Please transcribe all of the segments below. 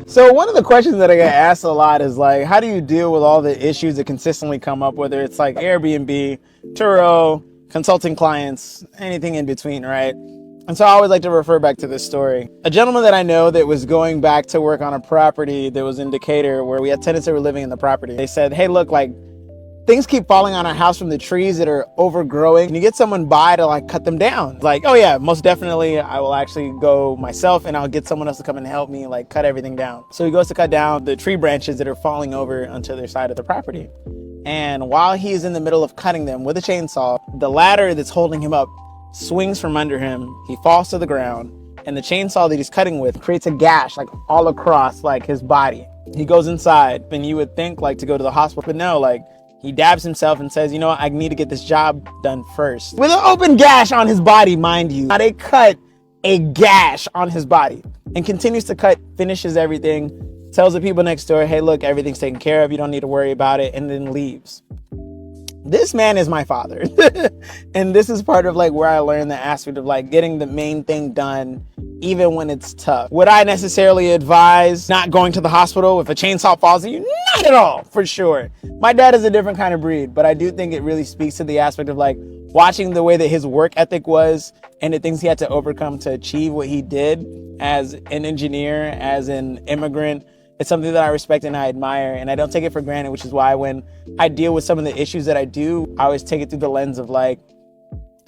So one of the questions that I get asked a lot is like, how do you deal with all the issues that consistently come up, whether it's like Airbnb, Turo, consulting clients, anything in between, right? And so I always like to refer back to this story. A gentleman that I know that was going back to work on a property that was in Decatur where we had tenants that were living in the property. They said, hey, look, like things keep falling on our house from the trees that are overgrowing. Can you get someone by to like cut them down? Like, oh yeah, most definitely. I will actually go myself and I'll get someone else to come and help me like cut everything down. So he goes to cut down the tree branches that are falling over onto their side of the property. And while he's in the middle of cutting them with a chainsaw, the ladder that's holding him up swings from under him. He falls to the ground and the chainsaw that he's cutting with creates a gash like all across like his body. He goes inside and you would think like to go to the hospital, but no, like he dabs himself and says, you know what, I need to get this job done first. With an open gash on his body, mind you. They cut a gash on his body and continues to cut, finishes everything, tells the people next door, hey, look, everything's taken care of. You don't need to worry about it, and then leaves. This man is my father. And this is part of like where I learned the aspect of like getting the main thing done, even when it's tough. Would I necessarily advise not going to the hospital if a chainsaw falls on you? Not at all, for sure. My dad is a different kind of breed, but I do think it really speaks to the aspect of like watching the way that his work ethic was and the things he had to overcome to achieve what he did as an engineer, as an immigrant. It's something that I respect and I admire, and I don't take it for granted, which is why when I deal with some of the issues that I do, I always take it through the lens of like,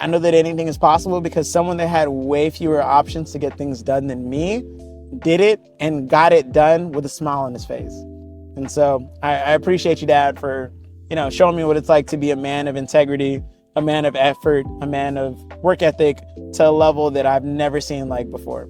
I know that anything is possible because someone that had way fewer options to get things done than me did it and got it done with a smile on his face. And so I appreciate you, Dad, for, you know, showing me what it's like to be a man of integrity, a man of effort, a man of work ethic to a level that I've never seen like before.